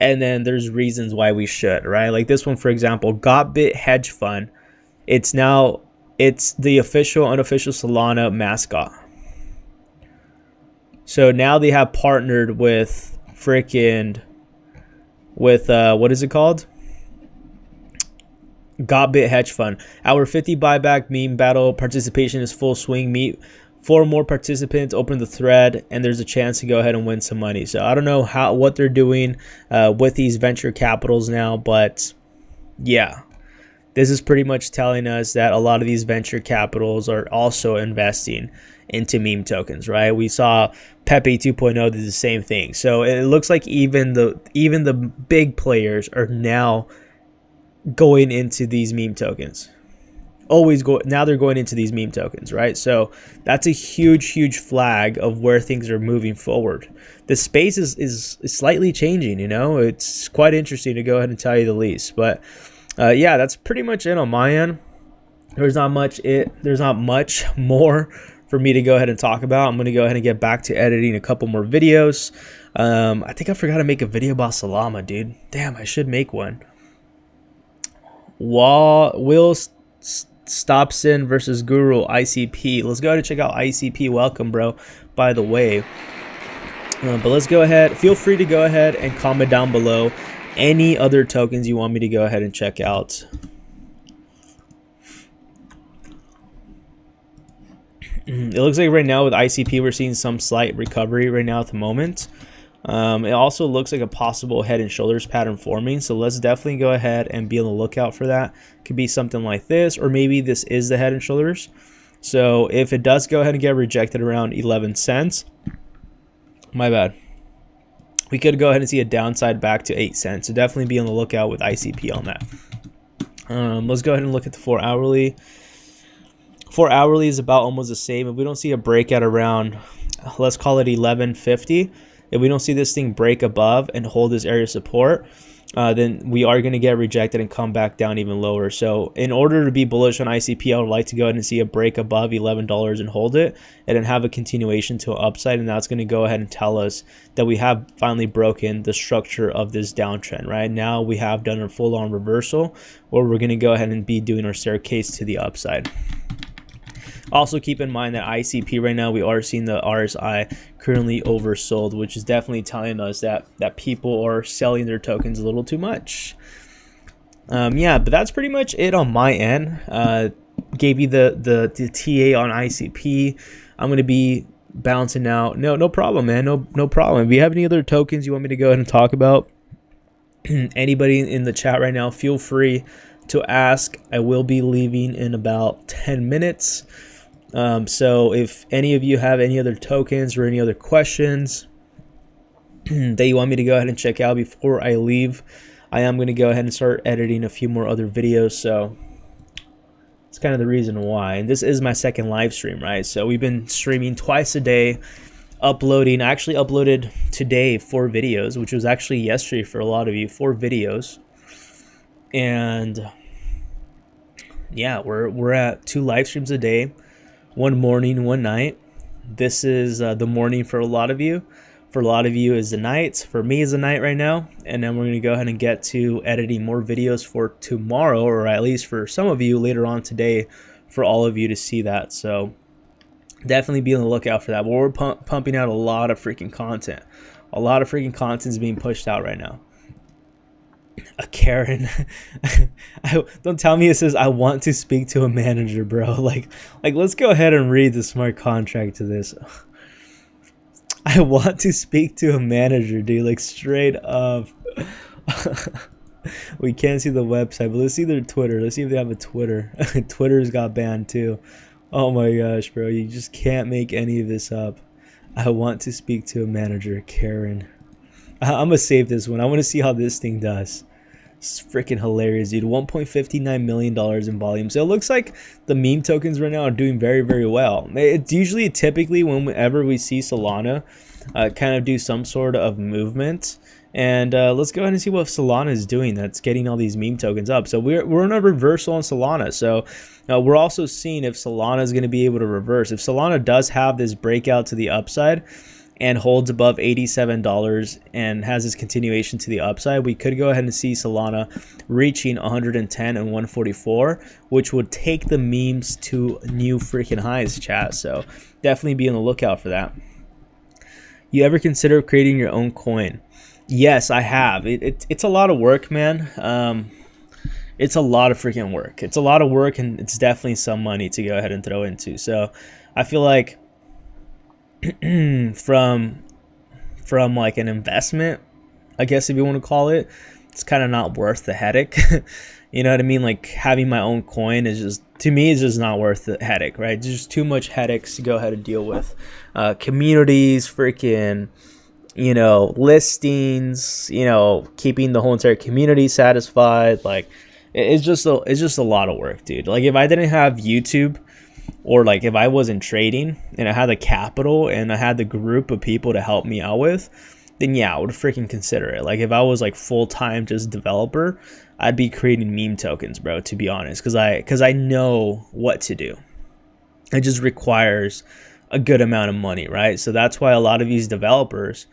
And then there's reasons why we should, right? Like this one, for example, Bybit hedge fund. It's the official, unofficial Solana mascot. So now they have partnered with what is it called? Bybit hedge fund. Our 50 buyback meme battle participation is full swing. Meet 4 more participants, open the thread, and there's a chance to go ahead and win some money. So I don't know what they're doing with these venture capitals now, but yeah, this is pretty much telling us that a lot of these venture capitals are also investing into meme tokens, right? We saw Pepe 2.0 did the same thing. So it looks like even the big players are now going into these meme tokens. Now they're going into these meme tokens, right? So that's a huge flag of where things are moving forward. The space is slightly changing, you know. It's quite interesting, to go ahead and tell you the least. But yeah, that's pretty much it on my end. There's not much more for me to go ahead and talk about. I'm going to go ahead and get back to editing a couple more videos. I think I forgot to make a video about Solana, dude. Damn, I should make one. Will Stopson versus Guru ICP. Let's go ahead and check out ICP. Welcome, bro, by the way. But let's go ahead. Feel free to go ahead and comment down below any other tokens you want me to go ahead and check out. It looks like right now with ICP we're seeing some slight recovery right now at the moment. It also looks like a possible head and shoulders pattern forming, so let's definitely go ahead and be on the lookout for that. Could be something like this, or maybe this is the head and shoulders. So if it does go ahead and get rejected around 11 cents, my bad, we could go ahead and see a downside back to 8 cents. So definitely be on the lookout with ICP on that. Let's go ahead and look at the 4 hourly. 4 hourly is about almost the same. If we don't see a breakout around, let's call it 11.50, if we don't see this thing break above and hold this area of support, then we are going to get rejected and come back down even lower. So in order to be bullish on ICP, I would like to go ahead and see a break above $11 and hold it, and then have a continuation to an upside, and that's going to go ahead and tell us that we have finally broken the structure of this downtrend. Right now we have done a full-on reversal, or we're going to go ahead and be doing our staircase to the upside. Also keep in mind that ICP right now, we are seeing the RSI currently oversold, which is definitely telling us that people are selling their tokens a little too much. Yeah, but that's pretty much it on my end. Gave you the TA on ICP. I'm going to be bouncing out. No problem, man. No problem. If you have any other tokens you want me to go ahead and talk about, anybody in the chat right now, feel free to ask. I will be leaving in about 10 minutes. So if any of you have any other tokens or any other questions that you want me to go ahead and check out before I leave, I am going to go ahead and start editing a few more other videos. So it's kind of the reason why. And this is my second live stream, right? So we've been streaming twice a day, uploading. I actually uploaded today 4 videos, which was actually yesterday for a lot of you, 4 videos. And yeah, we're at 2 live streams a day. 1 morning, 1 night. This is the morning for a lot of you. For a lot of you is the night. For me is the night right now. And then we're going to go ahead and get to editing more videos for tomorrow, or at least for some of you later on today, for all of you to see that. So definitely be on the lookout for that. But we're pumping out a lot of freaking content. A lot of freaking content is being pushed out right now. A Karen. Don't tell me it says I want to speak to a manager, bro. Like let's go ahead and read the smart contract to this. I want to speak to a manager, dude. Like straight up. We can't see the website, but let's see their Twitter. Let's see if they have a Twitter. Twitter's got banned too. Oh my gosh, bro. You just can't make any of this up. I want to speak to a manager, Karen. I'm gonna save this one. I want to see how this thing does. It's freaking hilarious, dude. $1.59 million in volume. So it looks like the meme tokens right now are doing very well. It's usually, typically, whenever we see Solana kind of do some sort of movement, And let's go ahead and see what Solana is doing that's getting all these meme tokens up. So we're in a reversal on Solana. So we're also seeing if Solana is going to be able to reverse. If Solana does have this breakout to the upside and holds above $87 and has this continuation to the upside, we could go ahead and see Solana reaching 110 and 144, which would take the memes to new freaking highs, chat. So definitely be on the lookout for that. You ever consider creating your own coin? Yes, I have. It's a lot of work, man. It's a lot of freaking work. It's a lot of work, and it's definitely some money to go ahead and throw into. So I feel like from like an investment, I guess if you want to call it, it's kind of not worth the headache. You know what I mean? Like having my own coin is just, to me, is just not worth the headache, right? There's just too much headaches to go ahead and deal with. Communities, freaking, you know, listings, you know, keeping the whole entire community satisfied. Like it's just a lot of work, dude. Like if I didn't have YouTube, or like if I wasn't trading and I had the capital and I had the group of people to help me out with, then yeah, I would freaking consider it. Like if I was like full-time just developer, I'd be creating meme tokens, bro, to be honest, because I know what to do. It just requires a good amount of money, right? So that's why a lot of these developers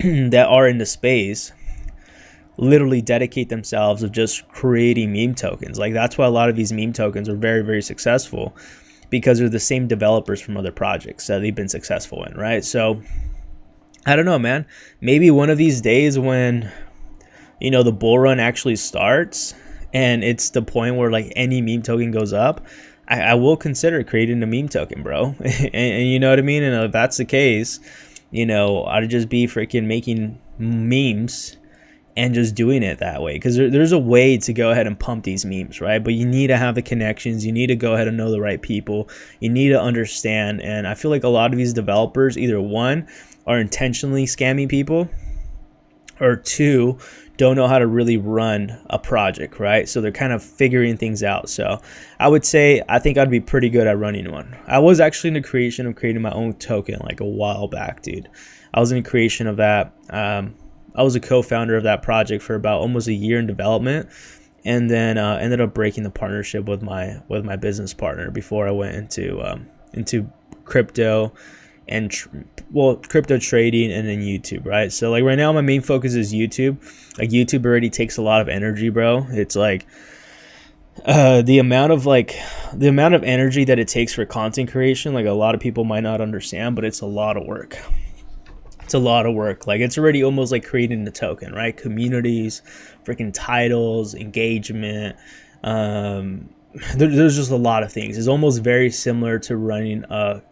that are in the space literally dedicate themselves of just creating meme tokens. Like that's why a lot of these meme tokens are very, very successful, because they're the same developers from other projects that they've been successful in, right? So I don't know, man. Maybe one of these days when, you know, the bull run actually starts and it's the point where like any meme token goes up, I will consider creating a meme token, bro. and you know what I mean? And if that's the case, you know, I'd just be freaking making memes and just doing it that way, because there's a way to go ahead and pump these memes, right? But you need to have the connections, you need to go ahead and know the right people, you need to understand. And I feel like a lot of these developers, either one, are intentionally scamming people, or two, don't know how to really run a project, right? So they're kind of figuring things out. So I would say I think I'd be pretty good at running one. I was actually in the creation of creating my own token like a while back, dude. I was in the creation of that. I was a co-founder of that project for about almost a year in development, and then ended up breaking the partnership with my business partner before I went into crypto and crypto trading, and then YouTube, right? So like right now my main focus is YouTube. Like YouTube already takes a lot of energy, bro. It's like the amount of energy that it takes for content creation, like a lot of people might not understand, but it's a lot of work. It's a lot of work. Like it's already almost like creating a token, right? Communities, freaking titles, engagement. There's just a lot of things. It's almost very similar to running a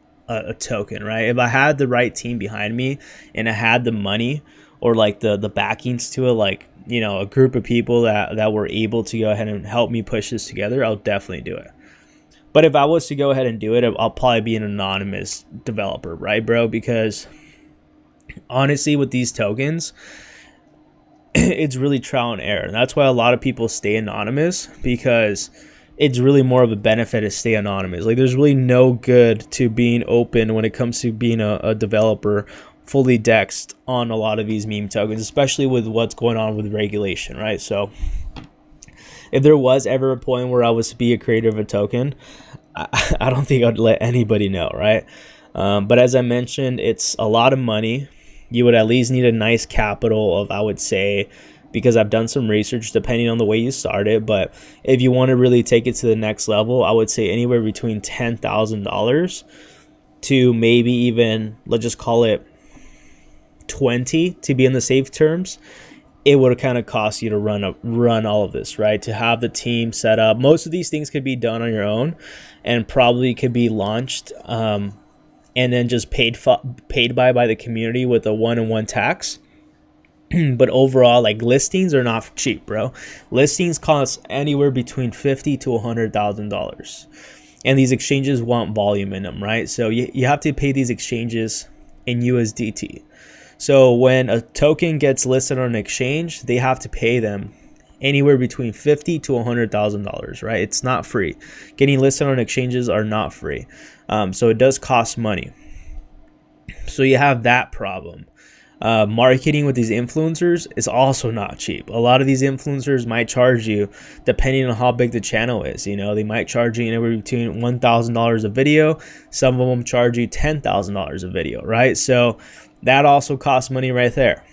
token, right? If I had the right team behind me and I had the money or like the backings to it, like, you know, a group of people that were able to go ahead and help me push this together, I'll definitely do it. But if I was to go ahead and do it, I'll probably be an anonymous developer, right, bro? Because honestly, with these tokens, it's really trial and error. And that's why a lot of people stay anonymous, because it's really more of a benefit to stay anonymous. Like there's really no good to being open when it comes to being a developer fully dexed on a lot of these meme tokens, especially with what's going on with regulation, right? So if there was ever a point where I was to be a creator of a token, I don't think I'd let anybody know, right? But as I mentioned, it's a lot of money. You would at least need a nice capital of, I would say, because I've done some research depending on the way you start it, but if you want to really take it to the next level, I would say anywhere between $10,000 to maybe even, let's just call it 20 to be in the safe terms. It would kind of cost you to run all of this, right? To have the team set up. Most of these things could be done on your own and probably could be launched and then just paid by the community with a 1-on-1 tax. But overall, like listings are not cheap, bro. Listings cost anywhere between $50,000 to $100,000, and these exchanges want volume in them, right? So you have to pay these exchanges in USDT. So when a token gets listed on an exchange, they have to pay them anywhere between $50,000 to $100,000, right? It's not free. Getting listed on exchanges are not free. So it does cost money. So you have that problem. Marketing with these influencers is also not cheap. A lot of these influencers might charge you, depending on how big the channel is. You know, they might charge you anywhere between $1,000 a video. Some of them charge you $10,000 a video, right? So that also costs money right there.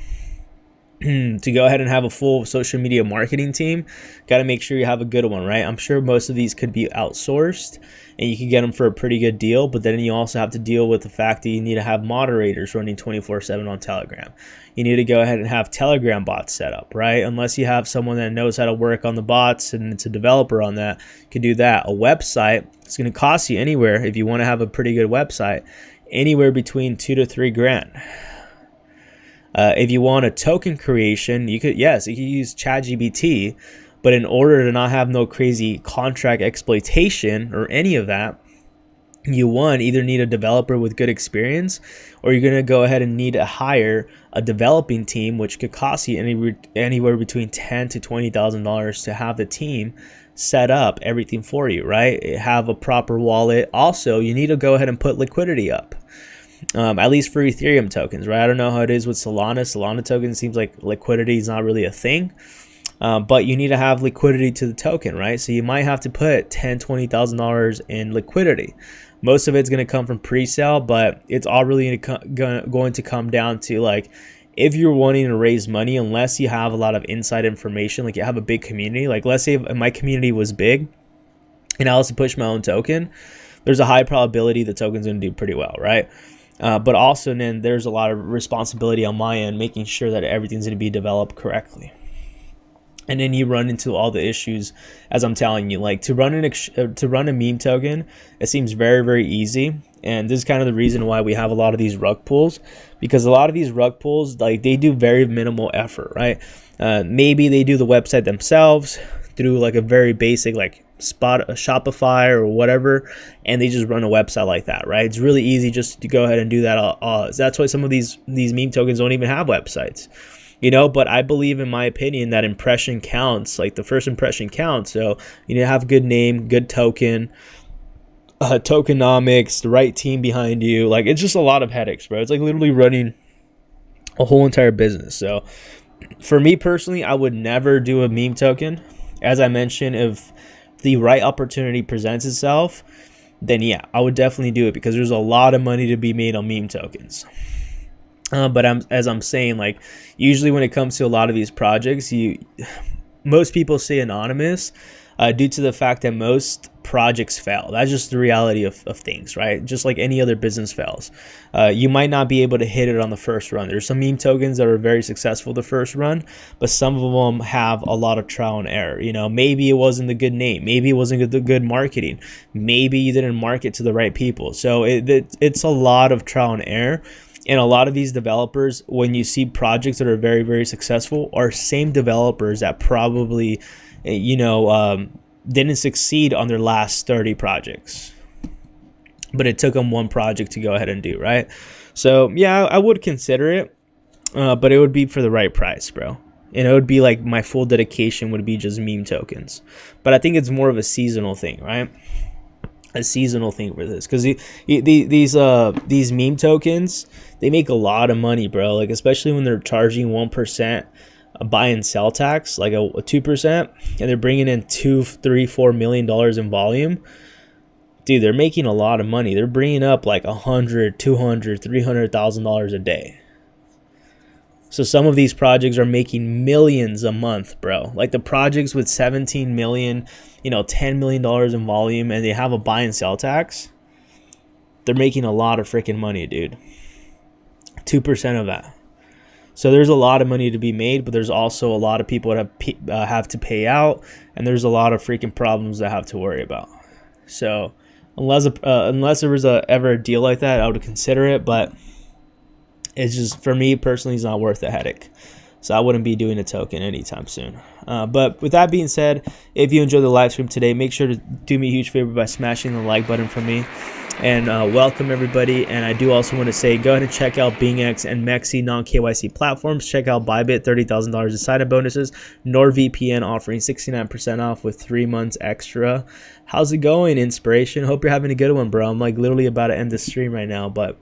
To go ahead and have a full social media marketing team, got to make sure you have a good one, right? I'm sure most of these could be outsourced and you can get them for a pretty good deal, but then you also have to deal with the fact that you need to have moderators running 24/7 on Telegram. You need to go ahead and have Telegram bots set up, right? Unless you have someone that knows how to work on the bots and it's a developer on that, you can do that. A website, it's going to cost you anywhere, if you want to have a pretty good website, anywhere between $2 to $3 grand. If you want a token creation, you could use ChatGPT, but in order to not have no crazy contract exploitation or any of that, you either need a developer with good experience, or you're going to go ahead and need to hire a developing team, which could cost you anywhere between $10,000 to $20,000 to have the team set up everything for you, right? Have a proper wallet. Also, you need to go ahead and put liquidity up. At least for Ethereum tokens, right? I don't know how it is with Solana. Solana tokens seems like liquidity is not really a thing, but you need to have liquidity to the token, right? So you might have to put $10,000, $20,000 in liquidity. Most of it's going to come from pre-sale, but it's all really going to come down to, like, if you're wanting to raise money, unless you have a lot of inside information, like you have a big community, like let's say if my community was big and I also push my own token, there's a high probability the token's going to do pretty well, right? But also then there's a lot of responsibility on my end, making sure that everything's going to be developed correctly. And then you run into all the issues, as I'm telling you, like to run a meme token, it seems very, very easy. And this is kind of the reason why we have a lot of these rug pulls, because a lot of these rug pulls, like they do very minimal effort, right? Maybe they do the website themselves through like a very basic, like a Shopify or whatever, and they just run a website like that, right? It's really easy just to go ahead and do that. That's why some of these meme tokens don't even have websites, you know. But I believe, in my opinion, that impression counts. Like the first impression counts. So you need to have a good name, good token, tokenomics, the right team behind you. Like it's just a lot of headaches, bro. It's like literally running a whole entire business. So for me personally, I would never do a meme token. As I mentioned, if the right opportunity presents itself, then yeah, I would definitely do it, because there's a lot of money to be made on meme tokens. But as I'm saying, like usually when it comes to a lot of these projects, most people say anonymous due to the fact that most projects fail. That's just the reality of things, right? Just like any other business fails. You might not be able to hit it on the first run. There's some meme tokens that are very successful the first run, but some of them have a lot of trial and error. You know, maybe it wasn't the good name, maybe it wasn't the good marketing, maybe you didn't market to the right people. So it's a lot of trial and error. And a lot of these developers, when you see projects that are very, very successful, are same developers that probably, you know, didn't succeed on their last 30 projects, but it took them one project to go ahead and do, right? So yeah, I would consider it, but it would be for the right price, bro. And it would be like my full dedication would be just meme tokens. But I think it's more of a seasonal thing, right? A seasonal thing for this, because these meme tokens, they make a lot of money, bro. Like especially when they're charging 1% buy and sell tax, like a 2%, and they're bringing in $2, $3, $4 million in volume. Dude, they're making a lot of money. They're bringing up like $100,000, $200,000, $300,000 a day. So some of these projects are making millions a month, bro. Like the projects with 17 million, you know, $10 million in volume, and they have a buy and sell tax, they're making a lot of freaking money, dude. 2% of that. So there's a lot of money to be made, but there's also a lot of people that have to pay out, and there's a lot of freaking problems that have to worry about. So unless there was ever a deal like that, I would consider it, but it's just, for me personally, it's not worth the headache. So I wouldn't be doing a token anytime soon. But with that being said, if you enjoyed the live stream today, make sure to do me a huge favor by smashing the like button for me. And welcome everybody. And I do also want to say, go ahead and check out BingX and MEXC non-KYC platforms. Check out Bybit, $30,000 in sign-up bonuses. NordVPN offering 69% off with 3 months extra. How's it going, Inspiration? Hope you're having a good one, bro. I'm like literally about to end the stream right now, but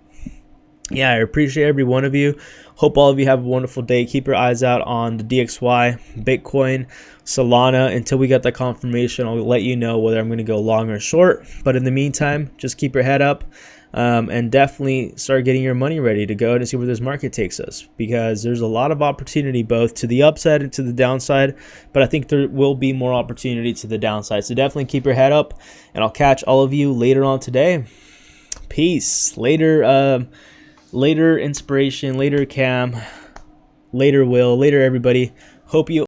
yeah, I appreciate every one of you. Hope all of you have a wonderful day. Keep your eyes out on the DXY, Bitcoin, Solana. Until we get the confirmation, I'll let you know whether I'm going to go long or short. But in the meantime, just keep your head up and definitely start getting your money ready to go and see where this market takes us, because there's a lot of opportunity both to the upside and to the downside. But I think there will be more opportunity to the downside. So definitely keep your head up, and I'll catch all of you later on today. Peace. Later inspiration, later Cam, later Will, later everybody. Hope you